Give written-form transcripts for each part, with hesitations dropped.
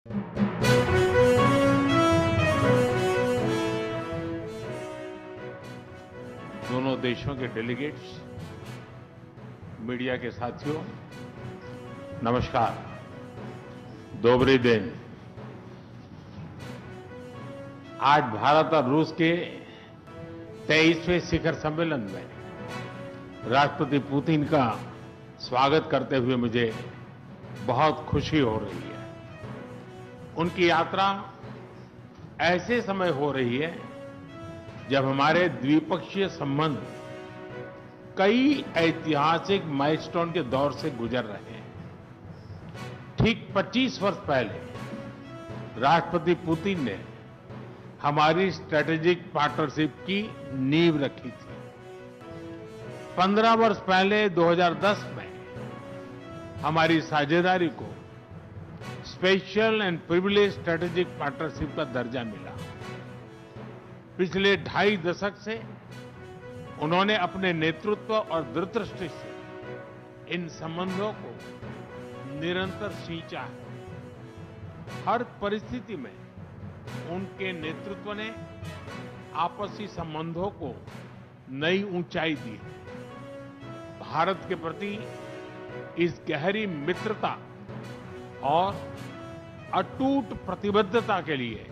दोनों देशों के डेलीगेट्स, मीडिया के साथियों, नमस्कार। दोबरे दिन। आज भारत और रूस के 23वें शिखर सम्मेलन में राष्ट्रपति पुतिन का स्वागत करते हुए मुझे बहुत खुशी हो रही है। उनकी यात्रा ऐसे समय हो रही है जब हमारे द्विपक्षीय संबंध कई ऐतिहासिक माइलस्टोन के दौर से गुजर रहे हैं। ठीक 25 वर्ष पहले राष्ट्रपति पुतिन ने हमारी स्ट्रेटेजिक पार्टनरशिप की नींव रखी थी। 15 वर्ष पहले 2010 में हमारी साझेदारी को special and privilege strategic partnership का दर्जा मिला। पिछले 2.5 दशक से उन्होंने अपने नेतृत्व और दूरदृष्टि से इन संबंधों को निरंतर सींचा है। हर परिस्थिति में उनके नेतृत्व ने आपसी संबंधों को नई ऊंचाई दी है। भारत के प्रति इस गहरी मित्रता और अटूट प्रतिबद्धता के लिए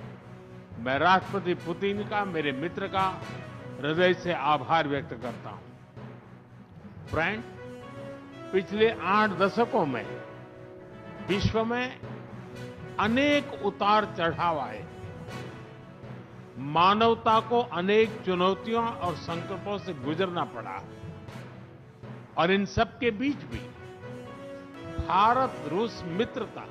मैं राष्ट्रपति पुतिन का, मेरे मित्र का हृदय से आभार व्यक्त करता हूं। फ्रेंड, पिछले 8 दशकों में विश्व में अनेक उतार चढ़ाव आए। मानवता को अनेक चुनौतियों और संकटों से गुजरना पड़ा और इन सब के बीच भी भारत रूस मित्रता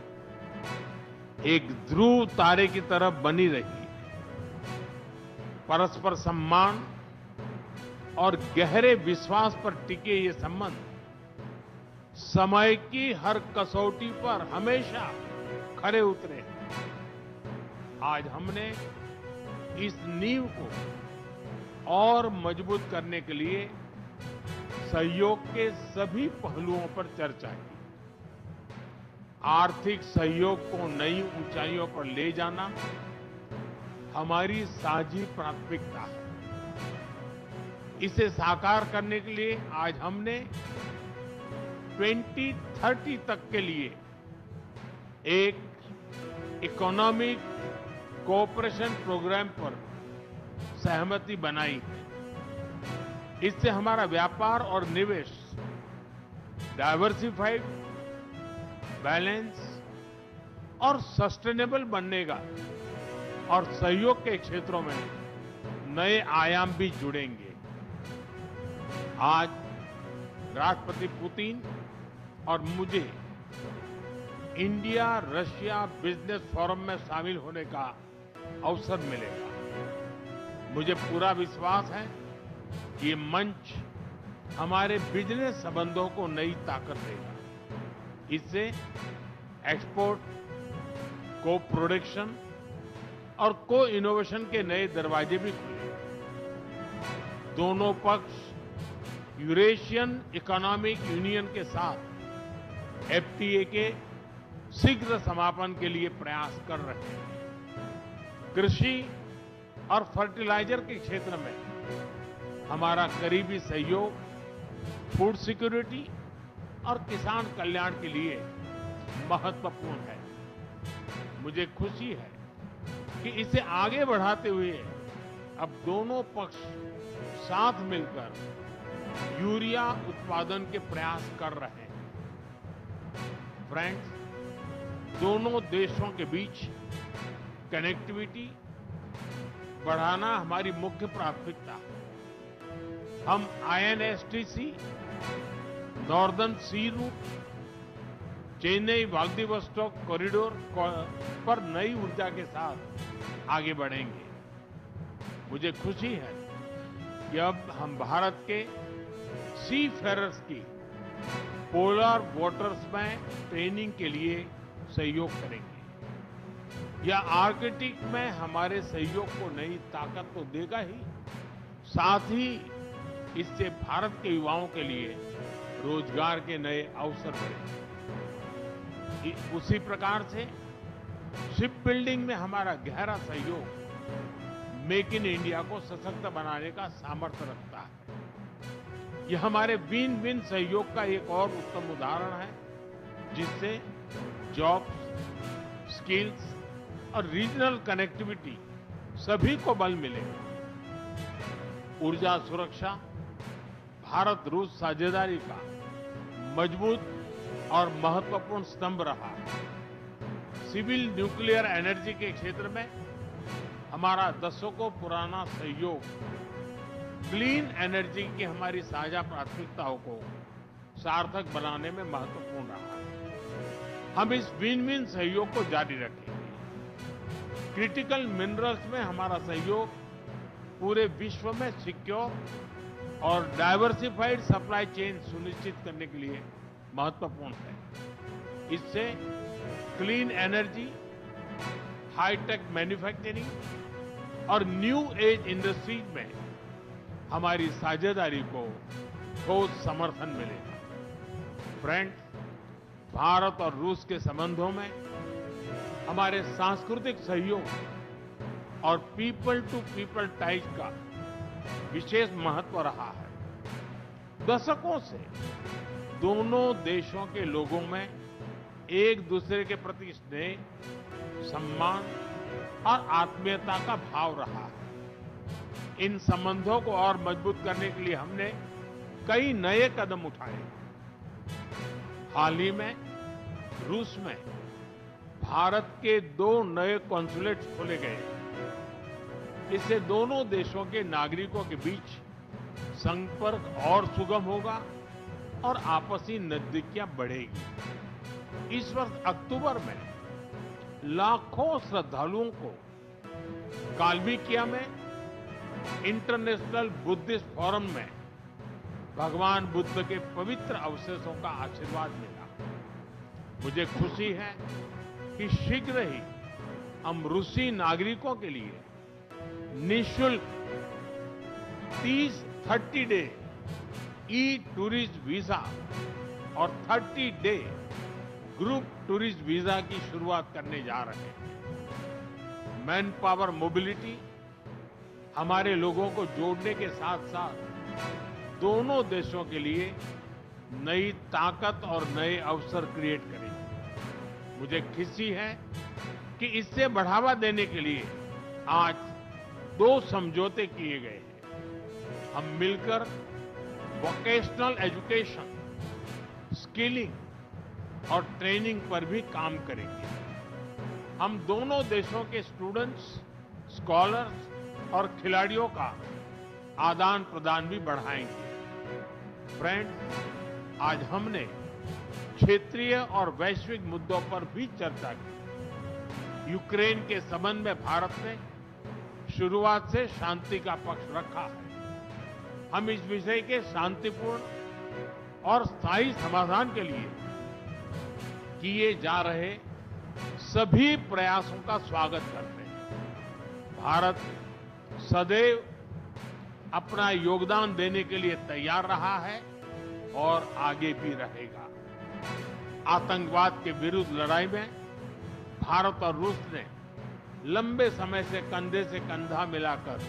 एक ध्रुव तारे की तरह बनी रही। परस्पर सम्मान और गहरे विश्वास पर टिके ये संबंध समय की हर कसौटी पर हमेशा खरे उतरे हैं। आज हमने इस नींव को और मजबूत करने के लिए सहयोग के सभी पहलुओं पर चर्चा की। आर्थिक सहयोग को नई ऊंचाइयों पर ले जाना हमारी साझी प्राथमिकता है। इसे साकार करने के लिए आज हमने 2030 तक के लिए एक इकोनॉमिक कोऑपरेशन प्रोग्राम पर सहमति बनाई है। इससे हमारा व्यापार और निवेश डाइवर्सिफाइड, बैलेंस और सस्टेनेबल बनेगा और सहयोग के क्षेत्रों में नए आयाम भी जुड़ेंगे। आज राष्ट्रपति पुतिन और मुझे इंडिया रशिया बिजनेस फोरम में शामिल होने का अवसर मिलेगा। मुझे पूरा विश्वास है कि ये मंच हमारे बिजनेस संबंधों को नई ताकत देगा। इससे एक्सपोर्ट, को प्रोडक्शन और को इनोवेशन के नए दरवाजे भी खुले। दोनों पक्ष यूरेशियन इकोनॉमिक यूनियन के साथ एफटीए के शीघ्र समापन के लिए प्रयास कर रहे हैं। कृषि और फर्टिलाइजर के क्षेत्र में हमारा करीबी सहयोग फूड सिक्योरिटी और किसान कल्याण के लिए महत्वपूर्ण है। मुझे खुशी है कि इसे आगे बढ़ाते हुए अब दोनों पक्ष साथ मिलकर यूरिया उत्पादन के प्रयास कर रहे हैं। फ्रेंड्स, दोनों देशों के बीच कनेक्टिविटी बढ़ाना हमारी मुख्य प्राथमिकता है। हम आईएनएसटीसी, नॉर्दर्न सी रूट, चेन्नई व्लादिवोस्टोक कॉरिडोर पर नई ऊर्जा के साथ आगे बढ़ेंगे। मुझे खुशी है कि अब हम भारत के सी फेरर्स की पोलर वाटर्स में ट्रेनिंग के लिए सहयोग करेंगे। यह आर्कटिक में हमारे सहयोग को नई ताकत तो देगा ही, साथ ही इससे भारत के युवाओं के लिए रोजगार के नए अवसर बढ़ेंगे। उसी प्रकार से शिप बिल्डिंग में हमारा गहरा सहयोग मेक इन इंडिया को सशक्त बनाने का सामर्थ्य रखता है। यह हमारे विन विन सहयोग का एक और उत्तम उदाहरण है, जिससे जॉब्स, स्किल्स और रीजनल कनेक्टिविटी सभी को बल मिलेगा। ऊर्जा सुरक्षा भारत रूस साझेदारी का मजबूत और महत्वपूर्ण स्तंभ रहा है। सिविल न्यूक्लियर एनर्जी के क्षेत्र में हमारा दशकों पुराना सहयोग क्लीन एनर्जी की हमारी साझा प्राथमिकताओं को सार्थक बनाने में महत्वपूर्ण रहा है। हम इस विन विन सहयोग को जारी रखेंगे। क्रिटिकल मिनरल्स में हमारा सहयोग पूरे विश्व में सिक्योर और डाइवर्सिफाइड सप्लाई चेन सुनिश्चित करने के लिए महत्वपूर्ण है। इससे क्लीन एनर्जी, हाईटेक मैन्युफैक्चरिंग और न्यू एज इंडस्ट्रीज में हमारी साझेदारी को ठोस समर्थन मिलेगा। फ्रेंड्स, भारत और रूस के संबंधों में हमारे सांस्कृतिक सहयोग और पीपल टू पीपल टाइज का विशेष महत्व रहा है। दशकों से दोनों देशों के लोगों में एक दूसरे के प्रति स्नेह, सम्मान और आत्मीयता का भाव रहा है। इन संबंधों को और मजबूत करने के लिए हमने कई नए कदम उठाए। हाल ही में रूस में भारत के 2 नए कॉन्सुलेट्स खोले गए। इससे दोनों देशों के नागरिकों के बीच संपर्क और सुगम होगा और आपसी नजदीकियां बढ़ेगी। इस वर्ष अक्टूबर में लाखों श्रद्धालुओं को काल्मिकिया में इंटरनेशनल बुद्धिस्ट फोरम में भगवान बुद्ध के पवित्र अवशेषों का आशीर्वाद मिला। मुझे खुशी है कि शीघ्र ही हम रूसी नागरिकों के लिए निःशुल्क 30 डे ई टूरिस्ट वीजा और 30 डे ग्रुप टूरिस्ट वीजा की शुरुआत करने जा रहे हैं। मैन पावर मोबिलिटी हमारे लोगों को जोड़ने के साथ साथ दोनों देशों के लिए नई ताकत और नए अवसर क्रिएट करेगी। मुझे खुशी है कि इससे बढ़ावा देने के लिए आज 2 समझौते किए गए हैं। हम मिलकर वोकेशनल एजुकेशन, स्किलिंग और ट्रेनिंग पर भी काम करेंगे। हम दोनों देशों के स्टूडेंट्स, स्कॉलर्स और खिलाड़ियों का आदान प्रदान भी बढ़ाएंगे। फ्रेंड्स, आज हमने क्षेत्रीय और वैश्विक मुद्दों पर भी चर्चा की। यूक्रेन के संबंध में भारत ने शुरुआत से शांति का पक्ष रखा है। हम इस विषय के शांतिपूर्ण और स्थायी समाधान के लिए किए जा रहे सभी प्रयासों का स्वागत करते हैं। भारत सदैव अपना योगदान देने के लिए तैयार रहा है और आगे भी रहेगा। आतंकवाद के विरुद्ध लड़ाई में भारत और रूस ने लंबे समय से कंधे से कंधा मिलाकर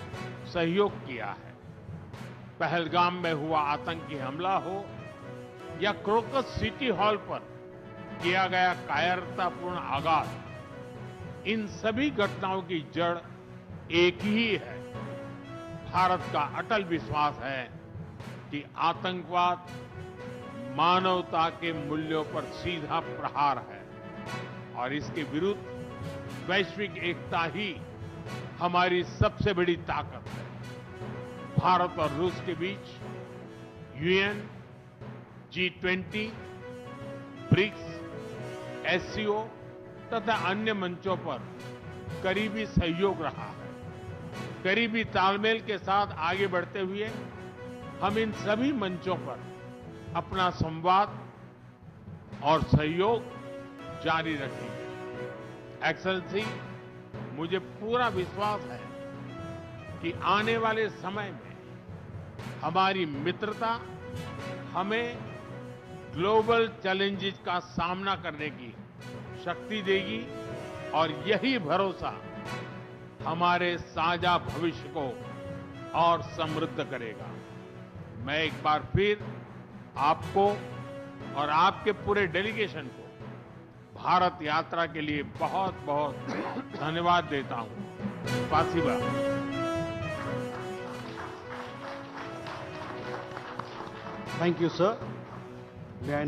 सहयोग किया है। पहलगाम में हुआ आतंकी हमला हो या क्रोकस सिटी हॉल पर किया गया कायरतापूर्ण आघात, इन सभी घटनाओं की जड़ एक ही है। भारत का अटल विश्वास है कि आतंकवाद मानवता के मूल्यों पर सीधा प्रहार है और इसके विरुद्ध वैश्विक एकता ही हमारी सबसे बड़ी ताकत है। भारत और रूस के बीच यूएन, G20, ब्रिक्स, SCO तथा अन्य मंचों पर करीबी सहयोग रहा है। करीबी तालमेल के साथ आगे बढ़ते हुए हम इन सभी मंचों पर अपना संवाद और सहयोग जारी रखेंगे। एक्सेलेंसी, मुझे पूरा विश्वास है कि आने वाले समय में हमारी मित्रता हमें ग्लोबल चैलेंजेस का सामना करने की शक्ति देगी और यही भरोसा हमारे साझा भविष्य को और समृद्ध करेगा। मैं एक बार फिर आपको और आपके पूरे डेलीगेशन को भारत यात्रा के लिए बहुत बहुत धन्यवाद देता हूं। स्पासिबा। Thank you, sir. May I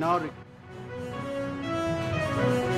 now